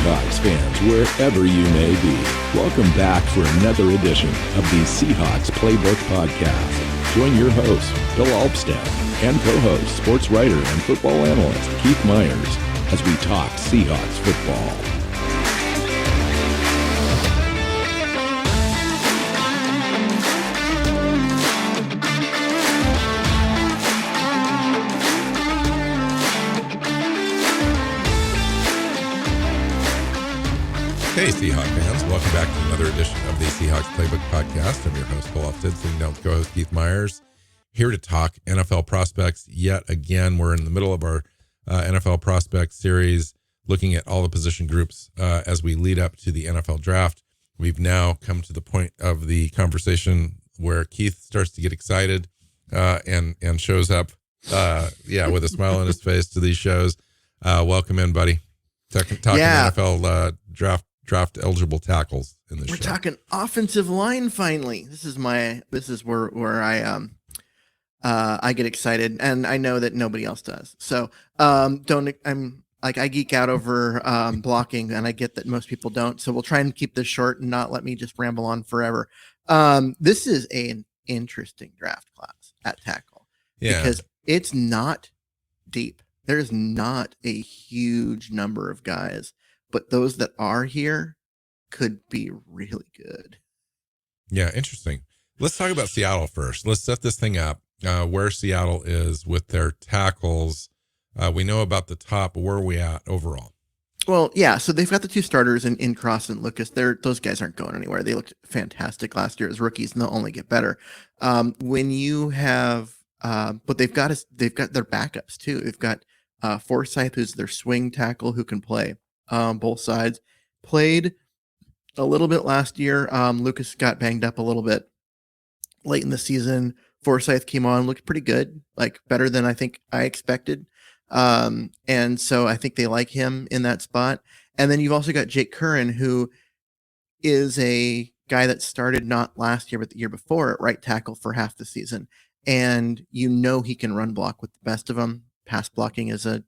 Seahawks fans, wherever you may be. Welcome back for another edition of the Seahawks Playbook podcast. Join your host, Bill Alvstad, and co-host, sports writer and football analyst Keith Myers, as we talk Seahawks football. Hey, Seahawk fans. Welcome back to another edition of the Seahawks Playbook podcast. I'm your host, Bill Alvstad, sitting down with co-host Keith Myers, here to talk NFL prospects yet again. We're in the middle of our NFL prospect series, looking at all the position groups as we lead up to the NFL draft. We've now come to the point of the conversation where Keith starts to get excited and shows up, with a smile on his face to these shows. Welcome in, buddy. Talking NFL draft eligible tackles in this show. We're talking offensive line finally. This is where I get excited, and I know that nobody else does. So I geek out over blocking, and I get that most people don't. So we'll try and keep this short and not let me just ramble on forever. This is an interesting draft class at tackle because it's not deep. There's not a huge number of guys, but those that are here could be really good. Yeah, interesting. Let's talk about Seattle first. Let's set this thing up, where Seattle is with their tackles. We know about the top, but where are we at overall? Well, yeah, so they've got the two starters in Cross and Lucas. Those guys aren't going anywhere. They looked fantastic last year as rookies, and they'll only get better. When you have, but they've got their backups too. They've got Forsyth, who's their swing tackle, who can play both sides. Played a little bit last year. Lucas got banged up a little bit late in the season. Forsyth came on, looked pretty good, like better than I think I expected. And so I think they like him in that spot. And then you've also got Jake Curran, who is a guy that started not last year, but the year before at right tackle for half the season. And he can run block with the best of them. Pass blocking is a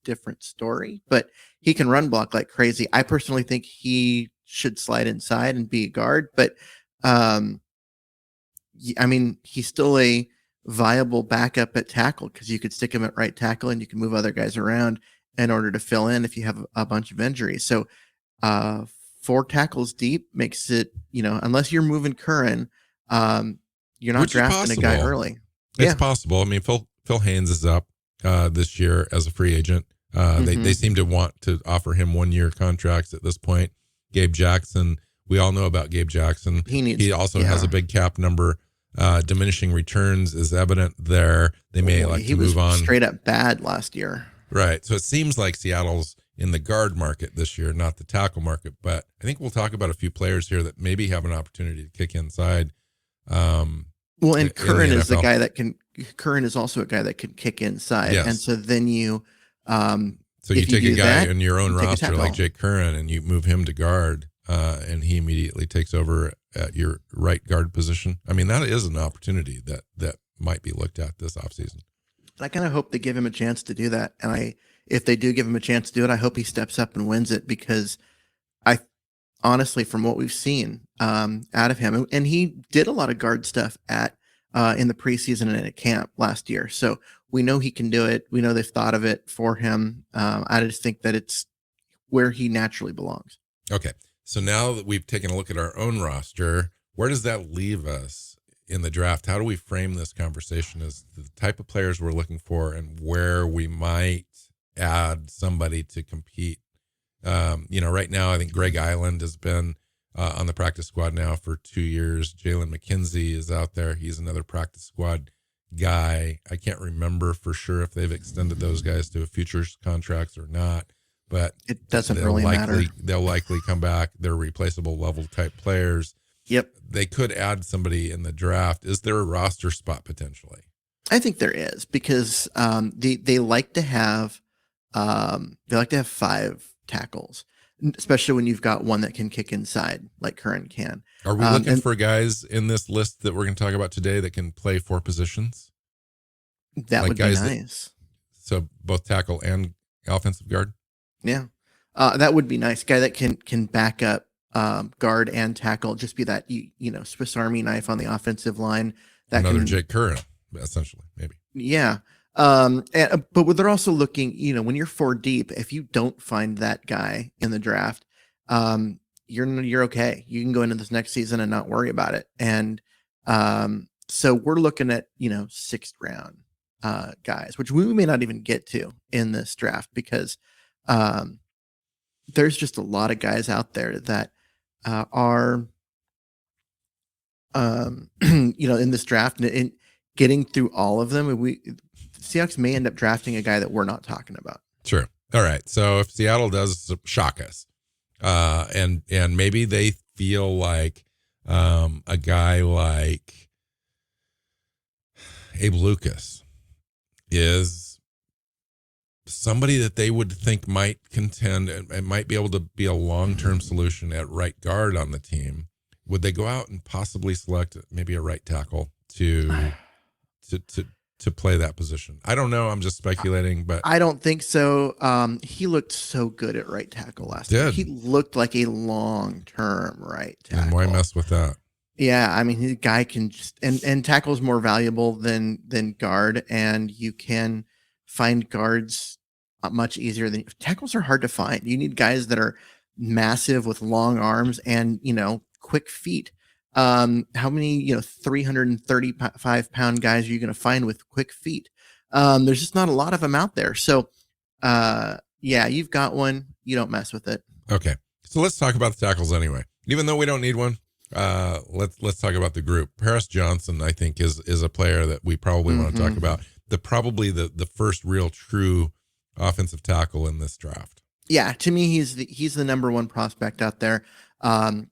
different story, but he can run block like crazy. I personally think he should slide inside and be a guard, but he's still a viable backup at tackle because you could stick him at right tackle and you can move other guys around in order to fill in if you have a bunch of injuries. So 4 tackles deep makes it, unless you're moving Curran, you're not drafting a guy early. It's possible. I mean, Phil Haynes is up this year as a free agent. They seem to want to offer him 1-year contracts at this point. Gabe Jackson, we all know about Gabe Jackson. He also has a big cap number. Diminishing returns is evident there. They may to move on. He was straight up bad last year. Right. So it seems like Seattle's in the guard market this year, not the tackle market. But I think we'll talk about a few players here that maybe have an opportunity to kick inside. And Curran is the guy that can. Curran is also a guy that can kick inside, and so then you. So you take a guy in your own roster like Jake Curran, and you move him to guard, and he immediately takes over at your right guard position. I mean, that is an opportunity that might be looked at this offseason. I kind of hope they give him a chance to do that, and if they do give him a chance to do it, I hope he steps up and wins it because honestly, from what we've seen out of him, and he did a lot of guard stuff in the preseason and at camp last year. So we know he can do it. We know they've thought of it for him. I just think that it's where he naturally belongs. Okay. So now that we've taken a look at our own roster, where does that leave us in the draft? How do we frame this conversation as the type of players we're looking for and where we might add somebody to compete? Right now, I think Greg Island has been on the practice squad now for 2 years. Jalen McKenzie is out there. He's another practice squad guy. I can't remember for sure if they've extended those guys to futures contracts or not, but it doesn't really matter. They'll likely come back. They're replaceable level type players. Yep. They could add somebody in the draft. Is there a roster spot potentially? I think there is because they like to have 5 tackles, especially when you've got one that can kick inside like Curran can. Are we looking for guys in this list that we're going to talk about today that can play 4 positions? That would be nice. So both tackle and offensive guard? Yeah. That would be nice. Guy that can back up guard and tackle. Just be that Swiss Army knife on the offensive line. That Another can, Jake Curran, essentially, maybe. Yeah. But what they're also looking, when you're 4 deep, if you don't find that guy in the draft, you're okay. You can go into this next season and not worry about it. And so we're looking at 6th round guys, which we may not even get to in this draft because there's just a lot of guys out there that are in this draft, and getting through all of them, Seahawks may end up drafting a guy that we're not talking about. Sure. All right. So if Seattle does shock us, and maybe they feel like a guy like Abe Lucas is somebody that they would think might contend and might be able to be a long-term solution at right guard on the team, would they go out and possibly select maybe a right tackle to play that position? I don't know. I'm just speculating, but I don't think so. He looked so good at right tackle last year. He looked like a long-term right tackle. And why mess with that? Yeah, I mean, the guy can just and tackle is more valuable than guard, and you can find guards much easier than tackles are hard to find. You need guys that are massive with long arms and quick feet. How many 335-pound guys are you going to find with quick feet? There's just not a lot of them out there. So yeah, you've got one. You don't mess with it. Okay, so let's talk about the tackles anyway. Even though we don't need one, let's talk about the group. Paris Johnson, I think, is a player that we probably want to talk about. Probably the first real true offensive tackle in this draft. Yeah, to me, he's the number one prospect out there. 6'6",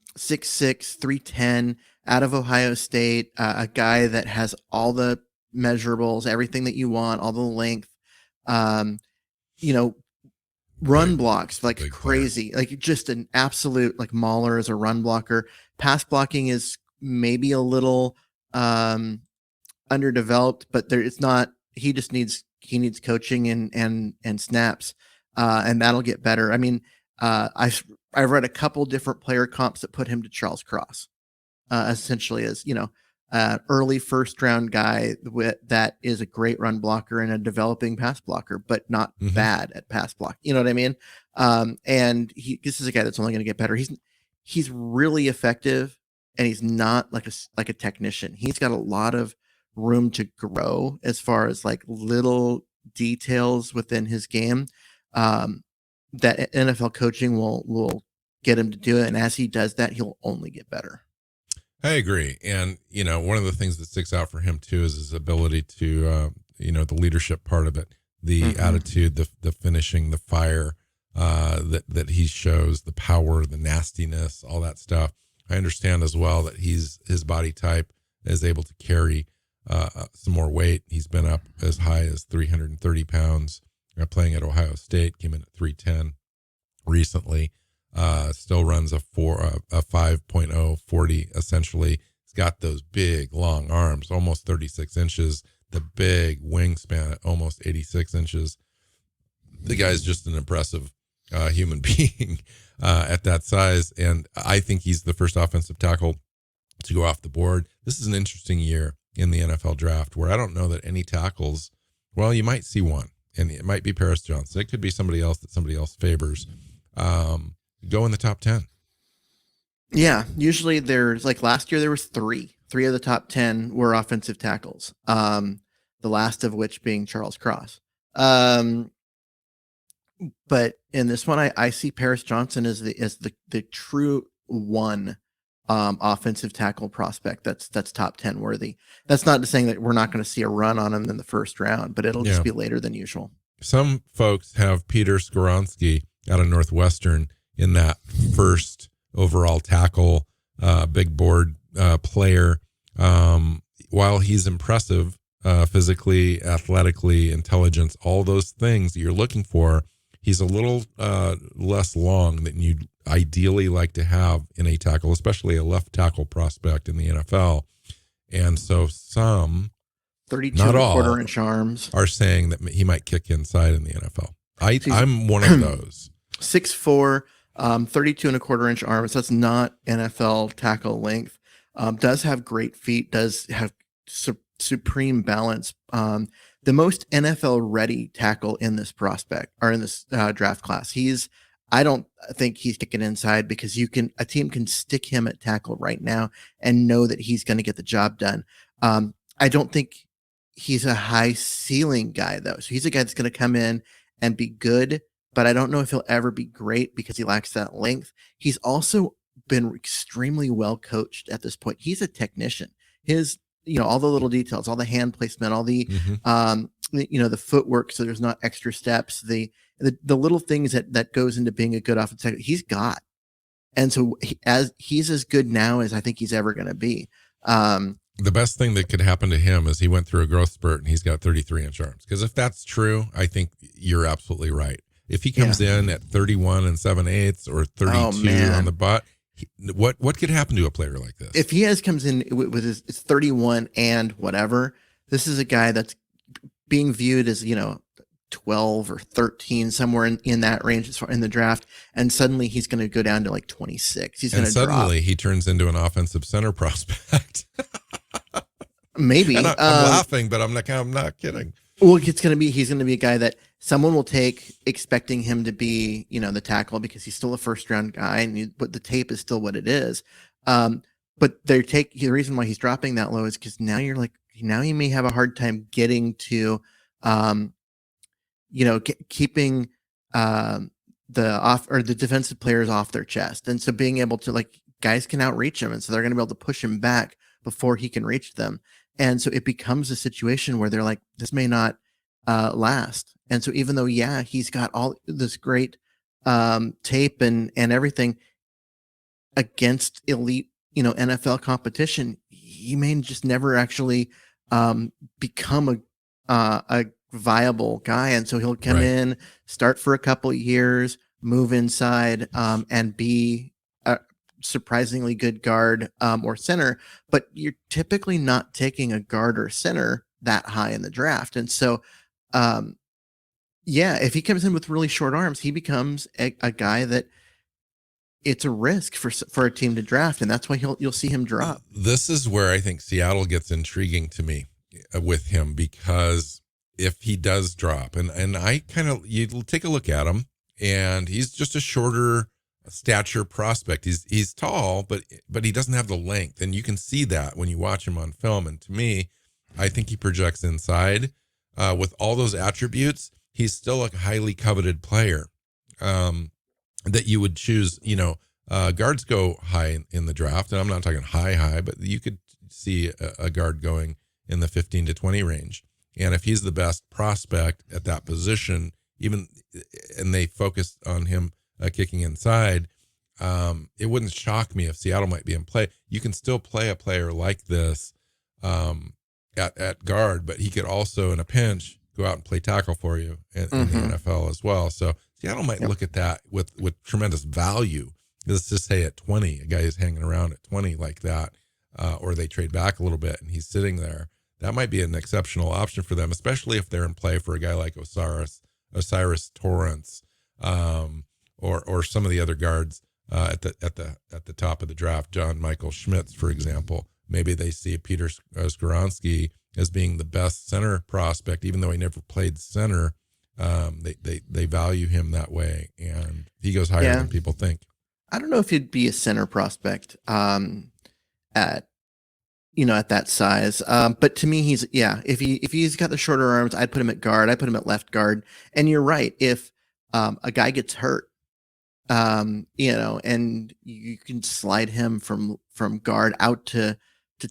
310, out of Ohio State, a guy that has all the measurables, everything that you want, all the length, run blocks like crazy, like just an absolute like mauler as a run blocker. Pass blocking is maybe a little underdeveloped, but it's not. He needs coaching and snaps, and that'll get better. I mean, I've read a couple different player comps that put him to Charles Cross, essentially as early first round guy that is a great run blocker and a developing pass blocker, but not bad at pass block. You know what I mean? And this is a guy that's only going to get better. He's really effective, and he's not like a technician. He's got a lot of room to grow as far as like little details within his game that NFL coaching will get him to do it. And as he does that, he'll only get better. I agree. And, one of the things that sticks out for him too is his ability to, the leadership part of it, the attitude, the finishing, the fire that he shows, the power, the nastiness, all that stuff. I understand as well that his body type is able to carry some more weight. He's been up as high as 330 pounds, playing at Ohio State, came in at 310 recently. Still runs a 5.0 40 essentially. He's got those big long arms, almost 36 inches, the big wingspan at almost 86 inches. The guy's just an impressive human being at that size, and I think he's the first offensive tackle to go off the board. This is an interesting year in the NFL draft where I don't know that any tackles, well, you might see one, and it might be Paris Johnson. It could be somebody else that somebody else favors. Go in the top 10. Yeah, usually there's like last year there was three of the top 10 were offensive tackles. The last of which being Charles Cross. But in this one, I see Paris Johnson as the true one offensive tackle prospect that's top 10 worthy. That's not saying that we're not going to see a run on him in the first round, but it'll just be later than usual. Some folks have Peter Skoronski out of Northwestern in that first overall tackle, big board player. While he's impressive physically, athletically, intelligence, all those things that you're looking for, he's a little less long than you'd ideally like to have in a tackle, especially a left tackle prospect in the NFL. And so some, 32 not all, quarter-inch arms are saying that he might kick inside in the NFL. I'm one of those. 6'4", 32 and a quarter inch arms. That's not NFL tackle length. Does have great feet, does have supreme balance. The most NFL ready tackle in this prospect or in this draft class. I don't think he's kicking inside because a team can stick him at tackle right now and know that he's going to get the job done. I don't think he's a high ceiling guy though. So he's a guy that's going to come in and be good, but I don't know if he'll ever be great because he lacks that length. He's also been extremely well coached at this point. He's a technician. All the little details, all the hand placement, all the, the footwork. So there's not extra steps, the little things that goes into being a good offensive tackle, he's got. And so he's as good now as I think he's ever going to be. The best thing that could happen to him is he went through a growth spurt and he's got 33-inch arms. Because if that's true, I think you're absolutely right. If he comes in at 31 and 7/8 or 32 on the butt, what could happen to a player like this? If he comes in with his 31 and whatever, this is a guy that's being viewed as 12 or 13, somewhere in that range as far in the draft, and suddenly he's going to go down to like 26. He's going to suddenly he turns into an offensive center prospect. Maybe. And I'm laughing, but I'm not kidding. Well, he's going to be a guy that someone will take expecting him to be, the tackle because he's still a first round guy, but the tape is still what it is. But the reason why he's dropping that low is because now you may have a hard time getting to, keeping the defensive players off their chest. And so being able to guys can outreach him. And so they're going to be able to push him back before he can reach them. And so it becomes a situation where they're like, this may not last. And so even though, he's got all this great tape and everything against elite, NFL competition, he may just never actually become a viable guy. And so he'll come in, start for a couple of years, move inside, and be a surprisingly good guard or center, but you're typically not taking a guard or center that high in the draft. And so, if he comes in with really short arms, he becomes a guy that it's a risk for a team to draft, and that's why you'll see him drop. This is where I think Seattle gets intriguing to me with him, because if he does drop, and you take a look at him, and he's just a shorter stature prospect. He's tall, but he doesn't have the length, and you can see that when you watch him on film. And to me, I think he projects inside with all those attributes. He's still a highly coveted player that you would choose. Guards go high in the draft, and I'm not talking high, but you could see a guard going in the 15 to 20 range. And if he's the best prospect at that position, and they focus on him kicking inside, it wouldn't shock me if Seattle might be in play. You can still play a player like this at guard, but he could also, in a pinch, go out and play tackle for you in the NFL as well. So Seattle might look at that with tremendous value. Let's just say at 20, a guy is hanging around at 20 like that, or they trade back a little bit and he's sitting there. That might be an exceptional option for them, especially if they're in play for a guy like Osiris Torrance, or some of the other guards at the top of the draft, John Michael Schmitz, for example. Maybe they see Peter Skoronski as being the best center prospect, even though he never played center. They value him that way, and he goes higher than people think. I don't know if he'd be a center prospect at that size. But to me, if he's got the shorter arms, I'd put him at guard. I'd put him at left guard. And you're right. If a guy gets hurt, and you can slide him from guard out to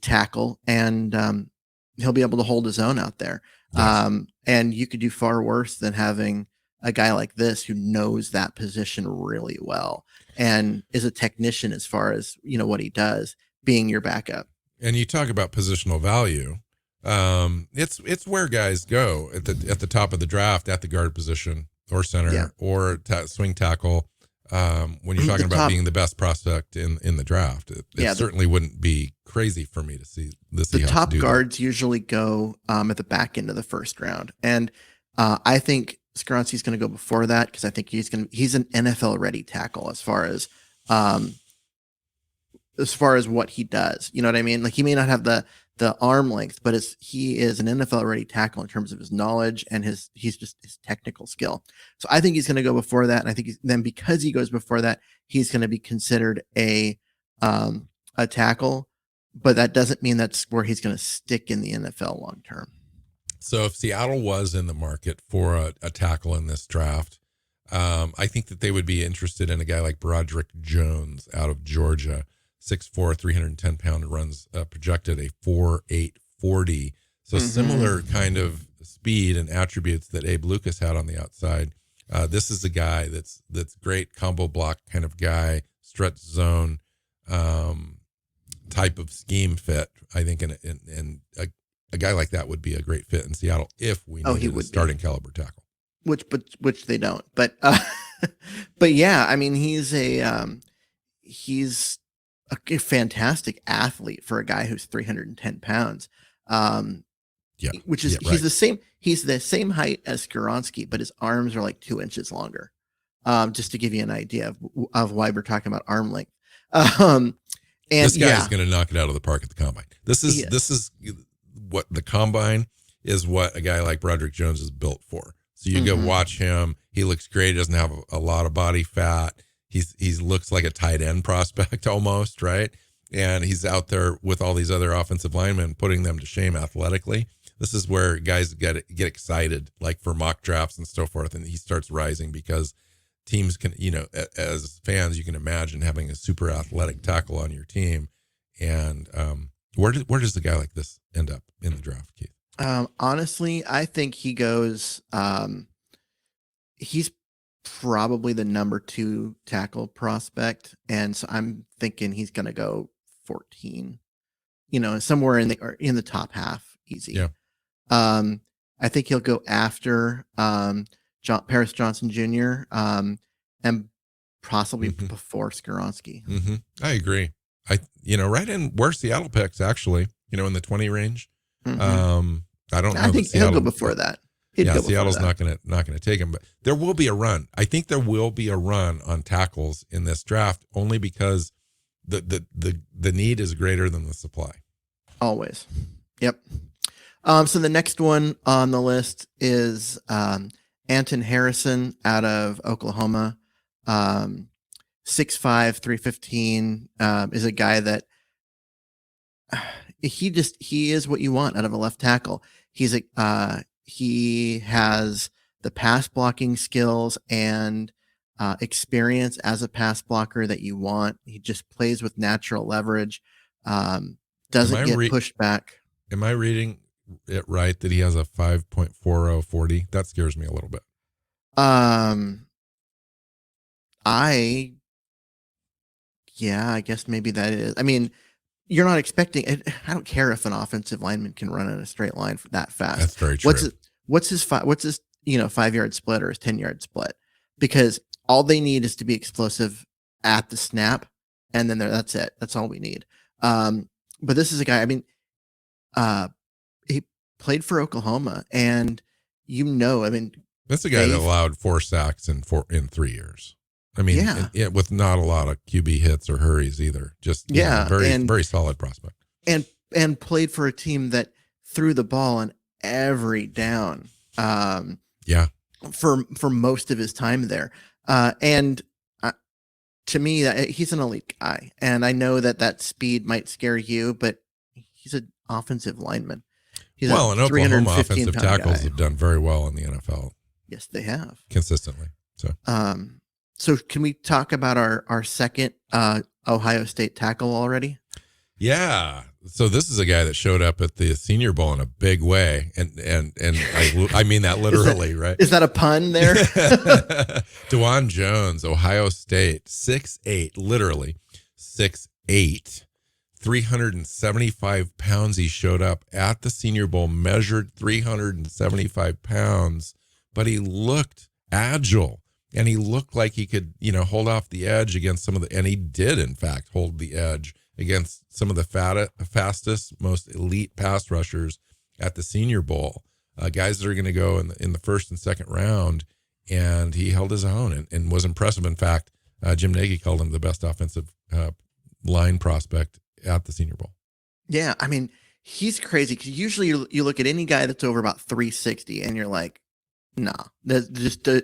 tackle, and he'll be able to hold his own out there. Yes. And you could do far worse than having a guy like this who knows that position really well and is a technician as far as what he does, being your backup. And you talk about positional value. It's where guys go at the top of the draft at the guard position or center or swing tackle. When you're talking about being the best prospect in the draft, it certainly wouldn't be crazy for me to see this. The top guards usually go at the back end of the first round, and I think Skoronski's going to go before that because I think he's an NFL ready tackle as far as what he does. You know what I mean? Like he may not have the arm length, but he is an NFL ready tackle in terms of his knowledge and his technical skill. So I think he's going to go before that. And I think then because he goes before that, he's going to be considered a tackle, but that doesn't mean that's where he's going to stick in the NFL long term. So if Seattle was in the market for a tackle in this draft, I think that they would be interested in a guy like Broderick Jones out of Georgia, 6'4", 310-pound, runs projected a 4.8 40. So similar kind of speed and attributes that Abe Lucas had on the outside. This is a guy that's great combo block kind of guy, stretch zone type of scheme fit. I think and a guy like that would be a great fit in Seattle if we needed a starting caliber tackle. Which they don't. But but yeah, I mean he's a fantastic athlete for a guy who's 310 pounds. He's the same height as Skoronski, but his arms are like 2 inches longer. Just to give you an idea of why we're talking about arm length. And this guy is going to knock it out of the park at the combine. This is what the combine is, what a guy like Broderick Jones is built for. So you go watch him. He looks great. He doesn't have a lot of body fat. He looks like a tight end prospect almost, right? And he's out there with all these other offensive linemen, putting them to shame athletically. This is where guys get excited, like for mock drafts and so forth. And he starts rising because teams can, as fans, you can imagine having a super athletic tackle on your team. And where does a guy like this end up in the draft, Keith? Honestly, I think he goes, he's probably the number 2 tackle prospect. And so I'm thinking he's going to go 14, somewhere in the top half, easy. Yeah. I think he'll go after, Paris Johnson Jr. And possibly before Skoronski. I agree. Right in where Seattle picks, actually, in the 20 range. I don't know. I think he'll go before that. Seattle's not going to take him, but there will be a run. I think there will be a run on tackles in this draft, only because the need is greater than the supply. Always. Yep. So the next one on the list is Anton Harrison out of Oklahoma. 6'5", 315, is a guy that he is what you want out of a left tackle. He has the pass blocking skills and experience as a pass blocker that you want. He just plays with natural leverage. Doesn't get pushed back. Am I reading it right that he has a 5.40 40? That scares me a little bit. I guess maybe that is. I mean, you're not expecting it. I don't care if an offensive lineman can run in a straight line that fast. That's very true. What's his 5-yard split or his 10-yard split? Because all they need is to be explosive at the snap, and then that's it. That's all we need. But this is a guy. I mean, he played for Oklahoma, and that's a guy that allowed 4 sacks in 3 years. I mean, with not a lot of QB hits or hurries either. Just very solid prospect. And played for a team that threw the ball on every down. For most of his time there. And to me, he's an elite guy, and I know that speed might scare you, but he's an offensive lineman. And Oklahoma offensive tackles have done very well in the NFL. Yes, they have consistently. So can we talk about our second Ohio State tackle already? Yeah. So this is a guy that showed up at the Senior Bowl in a big way, and I mean that literally, right? Is that a pun there? DeJuan Jones, Ohio State, 6'8", literally 6'8", 375 pounds. He showed up at the Senior Bowl, measured 375 pounds, but he looked agile. And he looked like he could, hold off the edge against and he did, in fact, hold the edge against some of the fastest, most elite pass rushers at the Senior Bowl. guys that are going to go in the first and second round, and he held his own and was impressive. In fact, Jim Nagy called him the best offensive line prospect at the Senior Bowl. Yeah, I mean, he's crazy because usually you look at any guy that's over about 360 and you're like, nah, that's just you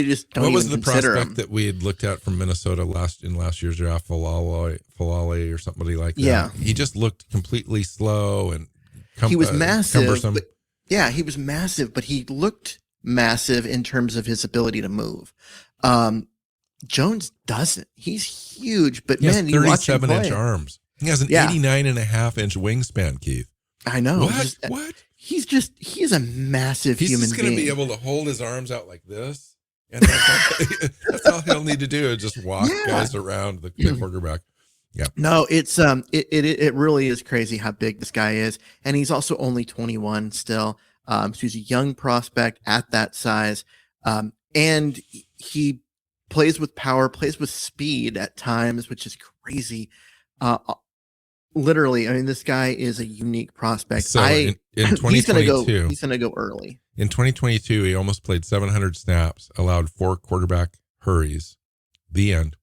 just don't. What was even the consider prospect him. that we had looked at from Minnesota in last year's draft, Falale or somebody like that? Yeah. He just looked completely slow and He was massive. cumbersome. He was massive, but he looked massive in terms of his ability to move. Jones doesn't. He's huge, but He has man, you watch him 37-inch play. arms. He has an 89.5-inch wingspan, Keith. I know. What? He's a massive He's human just going to being. be able to hold his arms out like this, and that's all he'll need to do is just walk guys around the quarterback. Yeah. No, it's it really is crazy how big this guy is, and he's also only 21 still. So he's a young prospect at that size, and he plays with power, plays with speed at times, which is crazy. Literally, I mean, this guy is a unique prospect. So in 2022, he's gonna go early. In 2022, he almost played 700 snaps, allowed 4 quarterback hurries. The end.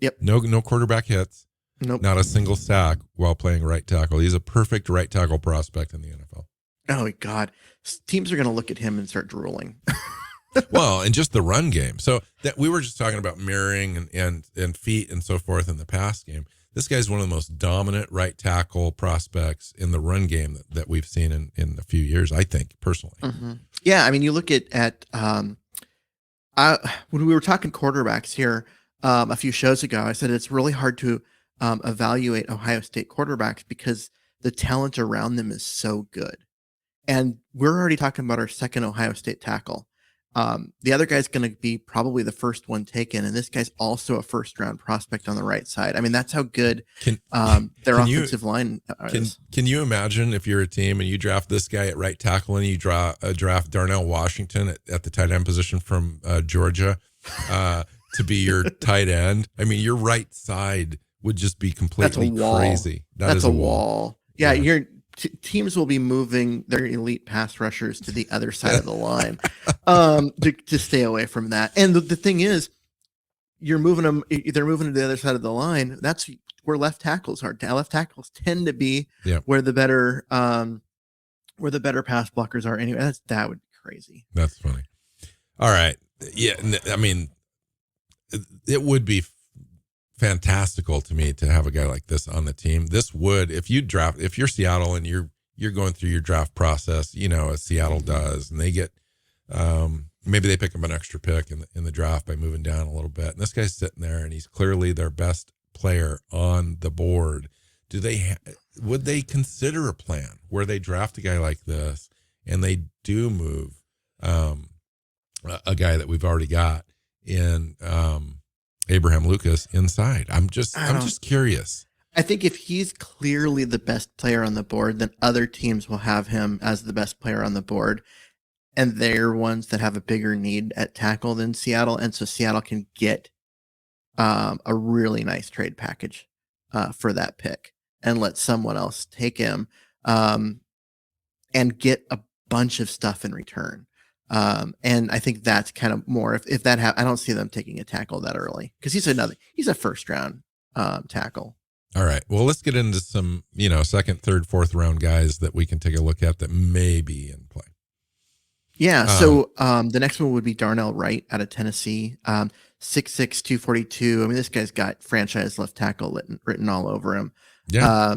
Yep. No quarterback hits. Nope. Not a single sack while playing right tackle. He's a perfect right tackle prospect in the NFL. Oh God, teams are gonna look at him and start drooling. Well, and just the run game. So that we were just talking about mirroring and feet and so forth in the pass game. This guy's one of the most dominant right tackle prospects in the run game that we've seen in a few years, I think, personally. Mm-hmm. Yeah, I mean, you look at when we were talking quarterbacks here a few shows ago, I said it's really hard to evaluate Ohio State quarterbacks because the talent around them is so good. And we're already talking about our second Ohio State tackle. The other guy's going to be probably the first one taken, and this guy's also a first-round prospect on the right side. I mean, that's how good their offensive line is. Can you imagine if you're a team and you draft this guy at right tackle and you draft Darnell Washington at the tight end position from Georgia to be your tight end? I mean, your right side would just be completely crazy. That's a wall. Yeah. Teams will be moving their elite pass rushers to the other side of the line to stay away from that. And the thing is, they're moving to the other side of the line. That's where left tackles are. Left tackles tend to be where the better pass blockers are. Anyway, that would be crazy. That's funny. All right. Yeah. I mean, it would be fantastical to me to have a guy like this on the team. This would, if you're Seattle and you're going through your draft process, as Seattle does, and they get, maybe they pick up an extra pick in the draft by moving down a little bit. And this guy's sitting there and he's clearly their best player on the board. Would they consider a plan where they draft a guy like this and they do move, a guy that we've already got in, Abraham Lucas inside? I'm just curious. I think if he's clearly the best player on the board, then other teams will have him as the best player on the board. And they're ones that have a bigger need at tackle than Seattle. And so Seattle can get a really nice trade package for that pick and let someone else take him and get a bunch of stuff in return. And I think that's kind of more if that I don't see them taking a tackle that early because he's a first round tackle. All right. Well, let's get into some, second, third, fourth round guys that we can take a look at that may be in play. Yeah. So the next one would be Darnell Wright out of Tennessee. 6'6", 242. I mean, this guy's got franchise left tackle written all over him. Yeah.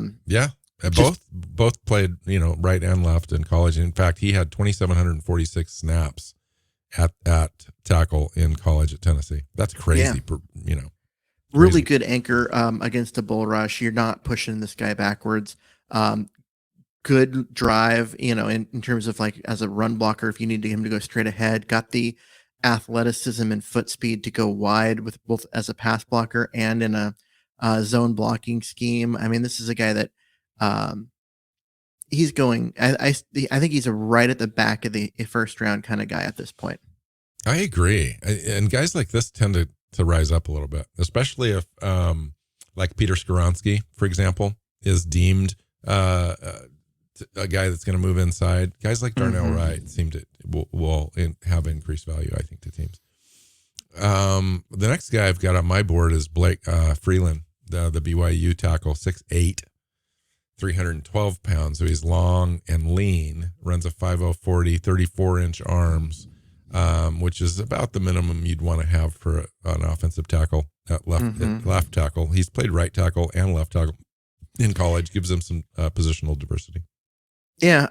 Both played, right and left in college. In fact, he had 2,746 snaps at tackle in college at Tennessee. That's crazy. Yeah. Really good anchor against a bull rush. You're not pushing this guy backwards. Good drive, in terms of like as a run blocker, if you need him to go straight ahead. Got the athleticism and foot speed to go wide with both as a pass blocker and in a zone blocking scheme. I mean, this is a guy that he's going. I think he's right at the back of the first round kind of guy at this point. I agree, and guys like this tend to rise up a little bit, especially if, like Peter Skoronski, for example, is deemed to a guy that's going to move inside. Guys like Darnell Wright seem to will have increased value, I think, to teams. The next guy I've got on my board is Blake Freeland, the BYU tackle, 6'8", 312 pounds. So he's long and lean, runs a 5.040, 34-inch arms, which is about the minimum you'd want to have for an offensive tackle at left tackle. He's played right tackle and left tackle in college, gives him some positional diversity. Yeah.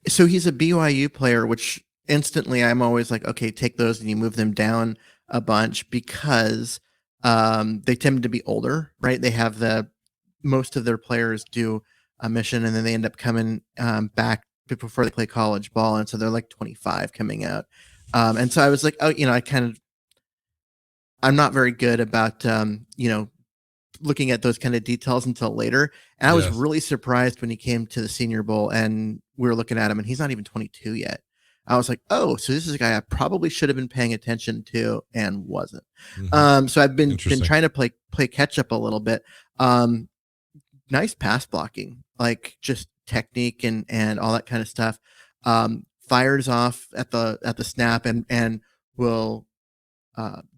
So he's a BYU player, which instantly I'm always like, okay, take those and you move them down a bunch because they tend to be older, right? They have most of their players do a mission and then they end up coming back before they play college ball. And so they're like 25 coming out. And so I was like, oh, I'm not very good about, looking at those kind of details until later. And I was really surprised when he came to the Senior Bowl and we were looking at him and he's not even 22 yet. I was like, oh, so this is a guy I probably should have been paying attention to and wasn't. So I've been trying to play catch up a little bit. Nice pass blocking, like just technique and all that kind of stuff. Fires off at the snap and will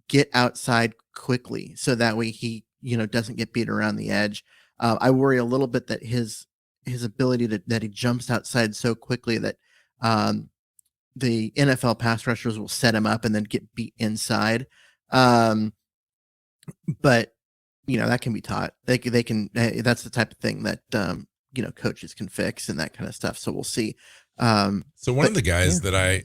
get outside quickly so that way he doesn't get beat around the edge. I worry a little bit that his ability that he jumps outside so quickly that the NFL pass rushers will set him up and then get beat inside. But that can be taught. They can. That's the type of thing that coaches can fix and that kind of stuff. So we'll see. So one of the guys that I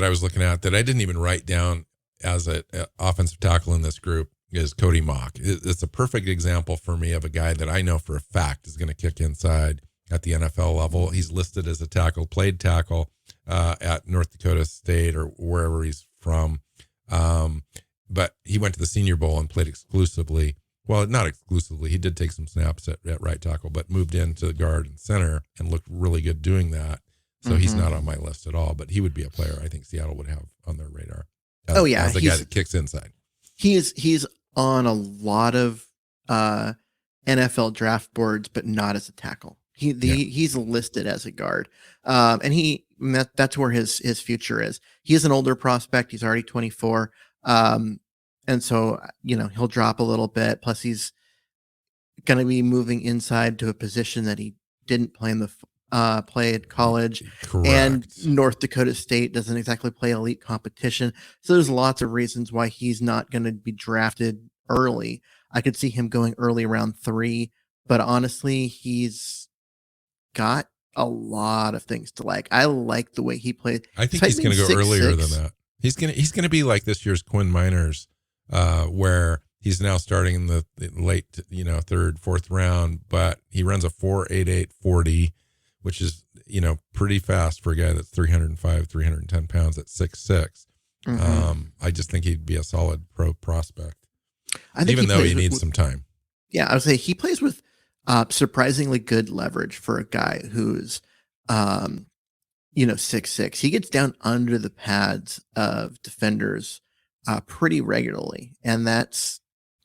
was looking at that I didn't even write down as an offensive tackle in this group is Cody Mock. It's a perfect example for me of a guy that I know for a fact is going to kick inside at the NFL level. He's listed as a tackle, played tackle at North Dakota State or wherever he's from. But he went to the Senior Bowl and played exclusively. Well, not exclusively. He did take some snaps at right tackle, but moved into the guard and center and looked really good doing that. So he's not on my list at all, but he would be a player I think Seattle would have on their radar. As the guy that kicks inside. He's on a lot of NFL draft boards, but not as a tackle. He's listed as a guard, and that's where his future is. He's an older prospect. He's already 24, and so he'll drop a little bit. Plus, he's going to be moving inside to a position that he didn't play in the play at college. Correct. And North Dakota State doesn't exactly play elite competition. So there's lots of reasons why he's not going to be drafted early. I could see him going early round 3, but honestly, he's got a lot of things to like. I like the way he played. I think he's going to go earlier than that. He's going to be like this year's Quinn Miners, where he's now starting in the late, 3rd, 4th round, but he runs a 4.88 40, which is, pretty fast for a guy that's 305, 310 pounds at 6'6". I just think he'd be a solid pro prospect, even though he needs some time. Yeah, I would say he plays with surprisingly good leverage for a guy who's, 6'6". He gets down under the pads of defenders pretty regularly, and that's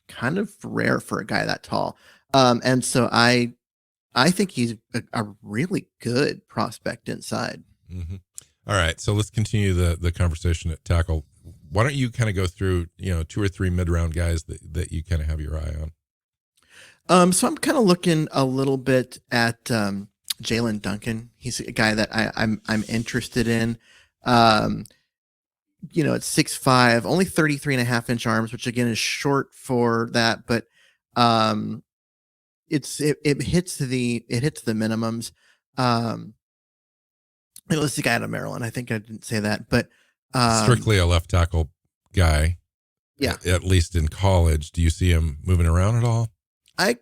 kind of rare for a guy that tall. And so I think he's a really good prospect inside. All right, so let's continue the conversation at tackle. Why don't you kind of go through 2 or 3 mid-round guys that you kind of have your eye on? So I'm kind of looking a little bit at Jalen Duncan. He's a guy that I'm interested in. It's 6'5", only 33.5-inch arms, which again is short for that, but it hits the minimums. It's the guy out of Maryland. I think I didn't say that, but strictly a left tackle guy. Yeah, at least in college. Do you see him moving around at all? I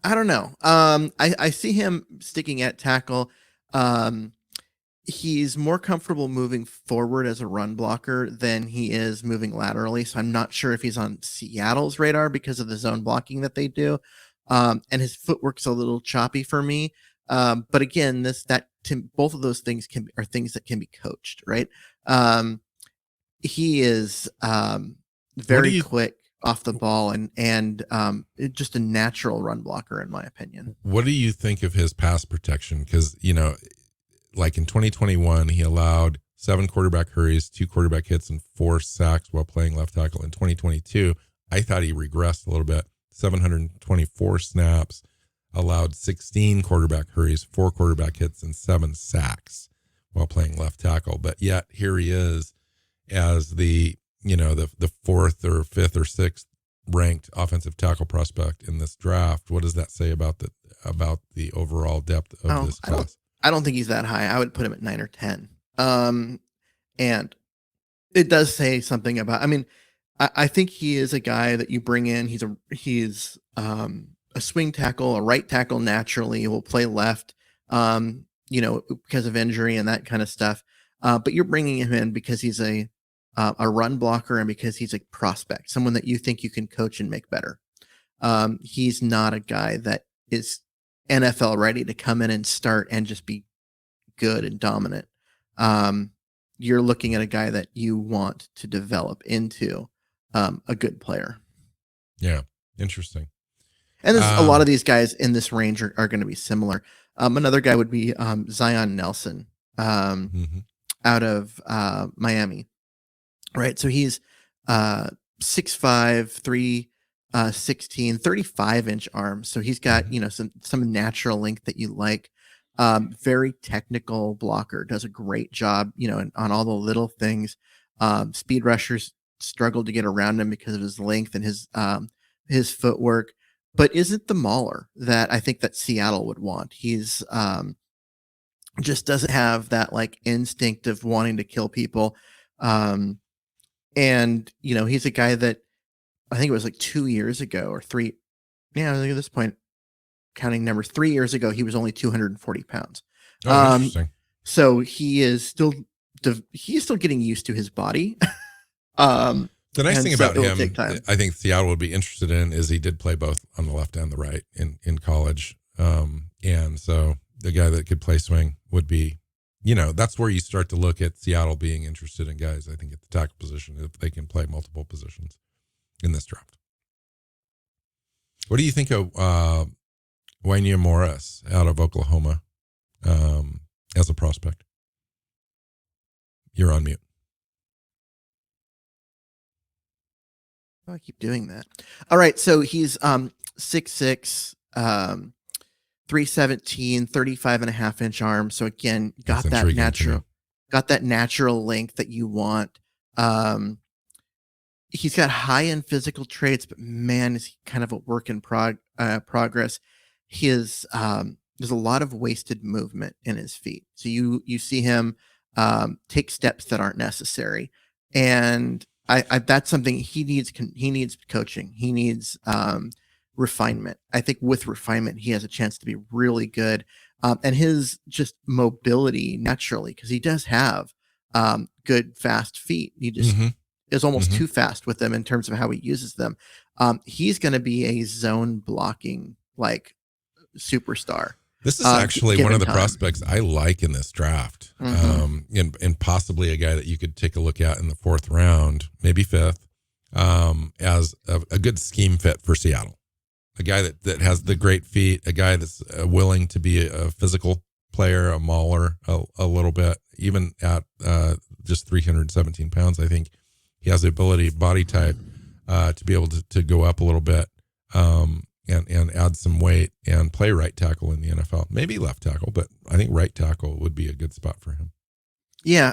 don't know. I see him sticking at tackle. He's more comfortable moving forward as a run blocker than he is moving laterally. So I'm not sure if he's on Seattle's radar because of the zone blocking that they do. And his footwork's a little choppy for me. But again, both of those things are things that can be coached, right? He is very quick. off the ball and just a natural run blocker, in my opinion. What do you think of his pass protection? Because, like in 2021, he allowed 7 quarterback hurries, 2 quarterback hits, and 4 sacks while playing left tackle. In 2022, I thought he regressed a little bit. 724 snaps, allowed 16 quarterback hurries, 4 quarterback hits, and 7 sacks while playing left tackle. But yet here he is as the 4th or 5th or 6th ranked offensive tackle prospect in this draft. What does that say about the overall depth of this class? I don't think he's that high. I would put him at 9 or 10. And it does say something about, I think he is a guy that you bring in. He's a swing tackle, a right tackle naturally. He will play left, because of injury and that kind of stuff. But you're bringing him in because he's a run blocker and because he's a prospect, someone that you think you can coach and make better. He's not a guy that is NFL ready to come in and start and just be good and dominant. You're looking at a guy that you want to develop into a good player. Yeah. Interesting. And there's a lot of these guys in this range are going to be similar. Another guy would be Zion Nelson out of Miami. Right. So he's 6'5", 316, 35-inch arms. So he's got, some natural length that you like. Very technical blocker, does a great job, on all the little things. Speed rushers struggled to get around him because of his length and his footwork, but isn't the mauler that I think that Seattle would want. He's just doesn't have that like instinct of wanting to kill people. And, he's a guy that I think it was like 2 years ago or 3. Yeah, I think at this point, counting numbers, 3 years ago, he was only 240 pounds. Interesting. So he is still getting used to his body. The nice thing about him, I think Seattle would be interested in, is he did play both on the left and the right in college. And so the guy that could play swing would be, that's where you start to look at Seattle being interested in guys, I think, at the tackle position, if they can play multiple positions in this draft. What do you think of Wanya Morris out of Oklahoma as a prospect? You're on mute. Oh, I keep doing that. All right. So he's 6'6", 317, 35.5-inch arms. So again, got that natural length that you want. He's got high-end physical traits, but man, is he kind of a work in progress. There's a lot of wasted movement in his feet. So you see him take steps that aren't necessary. And I that's something he needs coaching. He needs refinement. I think with refinement, he has a chance to be really good. And his just mobility naturally, because he does have good, fast feet. He just is almost too fast with them in terms of how he uses them. He's going to be a zone blocking like superstar. This is actually one of the prospects I like in this draft, and possibly a guy that you could take a look at in the 4th round, maybe 5th, as a good scheme fit for Seattle. A guy that has the great feet, a guy that's willing to be a physical player, a mauler a little bit, even at just 317 pounds. I think he has the ability, body type, to be able to go up a little bit. And add some weight and play right tackle in the NFL. Maybe left tackle, but I think right tackle would be a good spot for him. Yeah,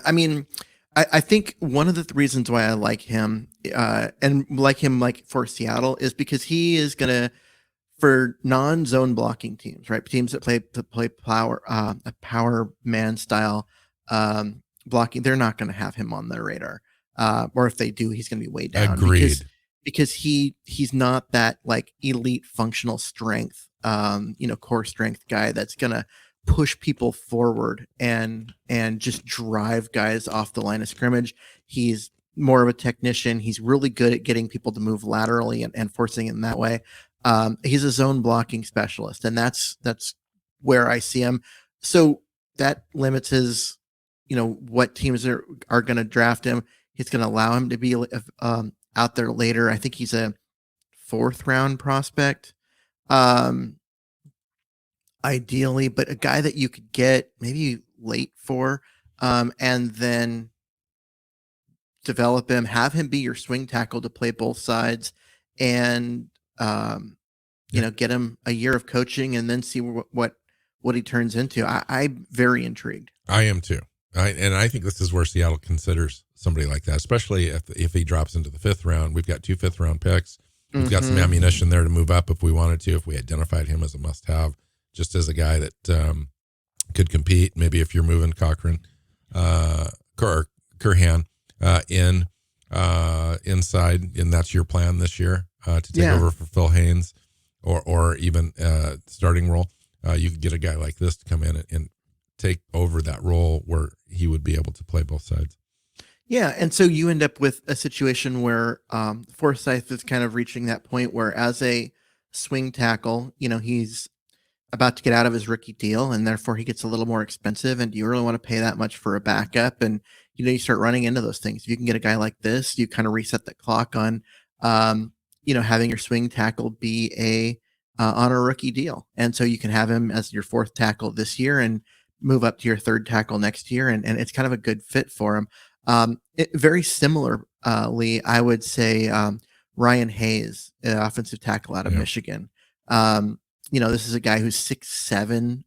I think one of the reasons why I like him and like him like for Seattle is because he is gonna, for non-zone blocking teams, right? Teams that play power a power man style blocking, they're not going to have him on their radar. Or if they do, he's going to be way down. Agreed. Because he's not that like elite functional strength, core strength guy that's gonna push people forward and just drive guys off the line of scrimmage. He's more of a technician. He's really good at getting people to move laterally and forcing it in that way. He's a zone blocking specialist, and that's where I see him. So that limits his, what teams are going to draft him. It's going to allow him to be out there later. I think he's a 4th round prospect. Ideally, but a guy that you could get maybe late for, and then develop him, have him be your swing tackle to play both sides, and get him a year of coaching and then see what he turns into. I'm very intrigued. I am too. I think this is where Seattle considers somebody like that, especially if he drops into the 5th round. We've got 2 5th-round picks. We've got some ammunition there to move up if we wanted to, if we identified him as a must-have, just as a guy that could compete. Maybe if you're moving Curhan inside, and that's your plan this year to take over for Phil Haynes, or even starting role, you could get a guy like this to come in and take over that role where he would be able to play both sides. Yeah, and so you end up with a situation where Forsyth is kind of reaching that point where, as a swing tackle, he's about to get out of his rookie deal, and therefore he gets a little more expensive. And do you really want to pay that much for a backup? And you start running into those things. If you can get a guy like this, you kind of reset the clock on having your swing tackle be on a rookie deal, and so you can have him as your 4th tackle this year and move up to your 3rd tackle next year, and it's kind of a good fit for him. Very similarly, I would say Ryan Hayes, offensive tackle out of Michigan. This is a guy who's 6'7",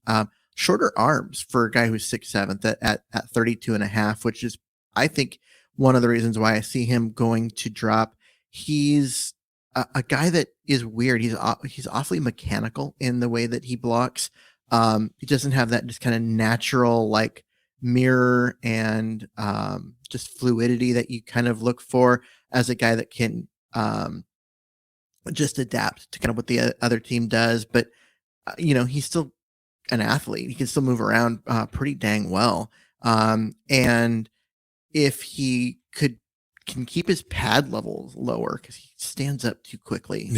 shorter arms for a guy who's 6'7", at 32 and a half, which is, I think, one of the reasons why I see him going to drop. He's a guy that is weird. He's awfully mechanical in the way that he blocks. He doesn't have that just kind of natural like mirror and just fluidity that you kind of look for as a guy that can just adapt to kind of what the other team does. But he's still an athlete. He can still move around pretty dang well. And if he can keep his pad levels lower, because he stands up too quickly,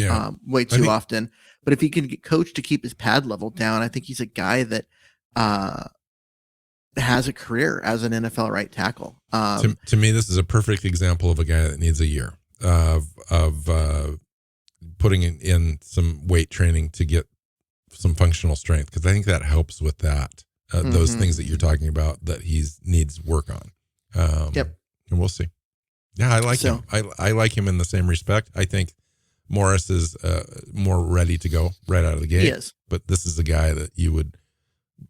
way too often. But if he can get coached to keep his pad level down, I think he's a guy that has a career as an NFL right tackle. To me, this is a perfect example of a guy that needs a year of putting in some weight training to get some functional strength, because I think that helps with that. Those things that you're talking about that he needs work on. And we'll see. Yeah, I like him. I like him in the same respect. I think Morris is more ready to go right out of the gate. He is. But this is a guy that you would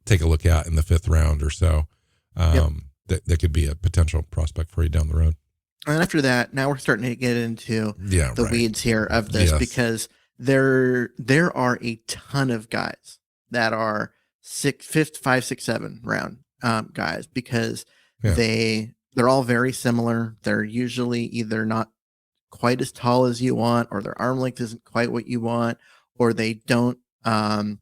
take a look at in the 5th round or so. That could be a potential prospect for you down the road. And after that, now we're starting to get into the weeds here of this, because there are a ton of guys that are 5th, 5, 6, 7 round guys, because they're all very similar. They're usually either not quite as tall as you want, or their arm length isn't quite what you want, or they don't have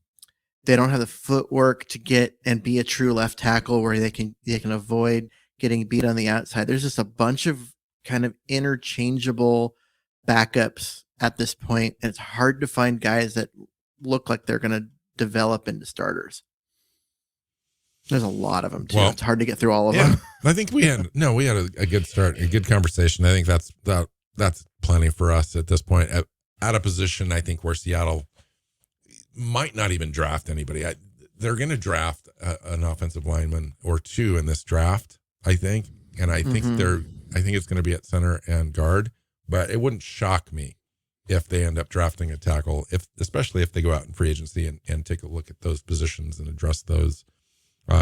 the footwork to get and be a true left tackle where they can avoid getting beat on the outside. There's just a bunch of kind of interchangeable backups at this point, and it's hard to find guys that look like they're going to develop into starters. There's a lot of them too. Well, it's hard to get through all of them. I think we had a good start, a good conversation. I think that's plenty for us at this point. At a position, I think, where Seattle might not even draft anybody. They're going to draft an offensive lineman or two in this draft, I think, and I think it's going to be at center and guard. But it wouldn't shock me if they end up drafting a tackle, especially if they go out in free agency and take a look at those positions and address those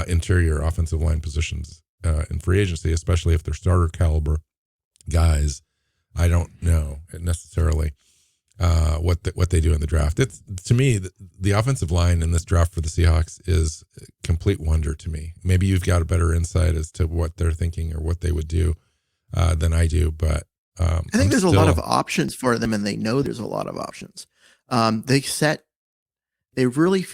interior offensive line positions in free agency, especially if they're starter caliber guys. I don't know necessarily what they do in the draft. It's, to me, the offensive line in this draft for the Seahawks is a complete wonder to me. Maybe you've got a better insight as to what they're thinking or what they would do than I do, but I think there's a lot of options for them, and they know there's a lot of options. They really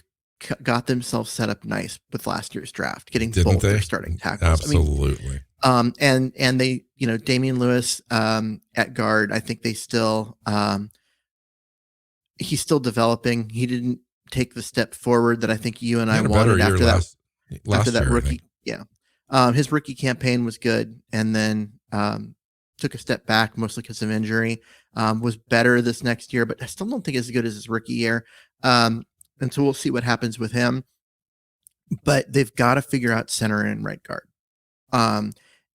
got themselves set up nice with last year's draft, getting both their starting tackles. Absolutely. And they, Damian Lewis at guard, I think they still, he's still developing. He didn't take the step forward that I think you and I wanted after that rookie. His rookie campaign was good. And then took a step back mostly because of injury. Was better this next year, but I still don't think as good as his rookie year. And so we'll see what happens with him. But they've got to figure out center and right guard.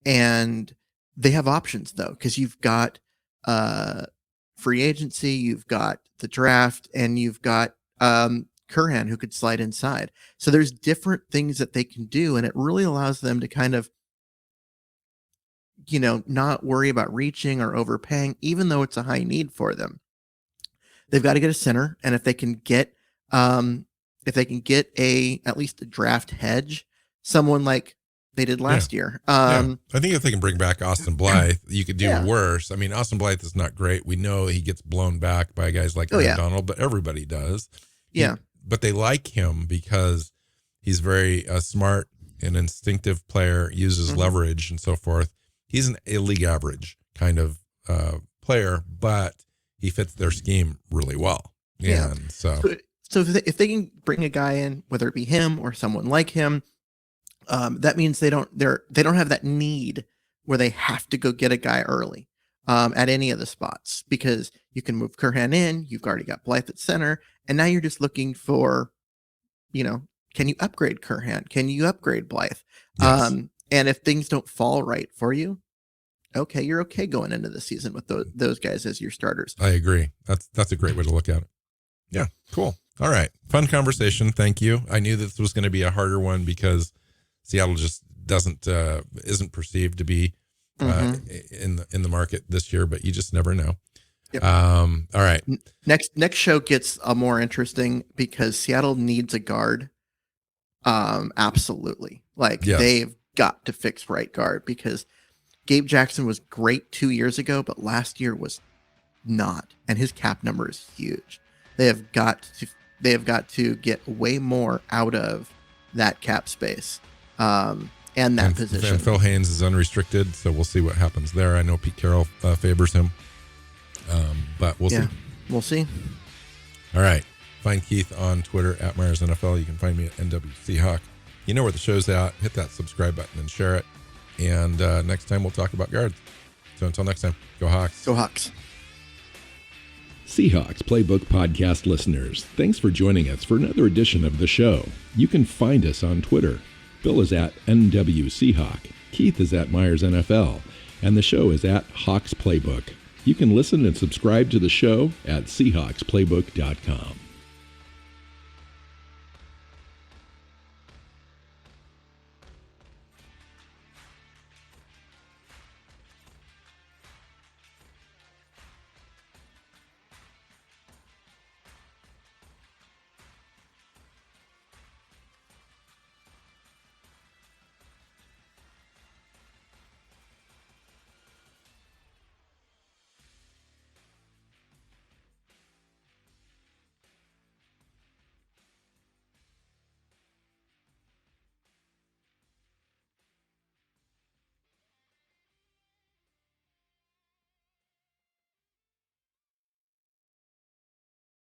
And they have options though, because you've got free agency, you've got the draft, and you've got Curhan who could slide inside. So there's different things that they can do, and it really allows them to kind of, not worry about reaching or overpaying, even though it's a high need for them. They've got to get a center, and if they can get at least a draft hedge, someone like they did last year. I think if they can bring back Austin Blythe, you could do worse. I mean, Austin Blythe is not great. We know he gets blown back by guys like Aaron Donald, but everybody does. But they like him because he's very smart and instinctive player, uses leverage and so forth. He's an league average kind of player, but he fits their scheme really well. And so if they can bring a guy in, whether it be him or someone like him, that means they don't have that need where they have to go get a guy early at any of the spots, because you can move Curhan in. You've already got Blythe at center, and now you're just looking for, can you upgrade Curhan? Can you upgrade Blythe? Yes. And if things don't fall right for you, okay, you're okay going into the season with those guys as your starters. I agree. That's a great way to look at it. Yeah, cool. All right, fun conversation. Thank you. I knew this was going to be a harder one because Seattle just isn't perceived to be in the market this year, but you just never know. Yep. All right. Next show gets more interesting because Seattle needs a guard. Absolutely. They've got to fix right guard, because Gabe Jackson was great 2 years ago, but last year was not, and his cap number is huge. They have got to get way more out of that cap space. And that position. And Phil Haynes is unrestricted, so we'll see what happens there. I know Pete Carroll favors him, but we'll see. We'll see. All right. Find Keith on Twitter at Myers NFL. You can find me at NWCHawk. You know where the show's at. Hit that subscribe button and share it. And next time we'll talk about guards. So until next time, go Hawks. Go Hawks. Seahawks Playbook podcast listeners, thanks for joining us for another edition of the show. You can find us on Twitter. Bill is at NWCHawk, Keith is at Myers NFL, and the show is at Hawks Playbook. You can listen and subscribe to the show at SeahawksPlaybook.com.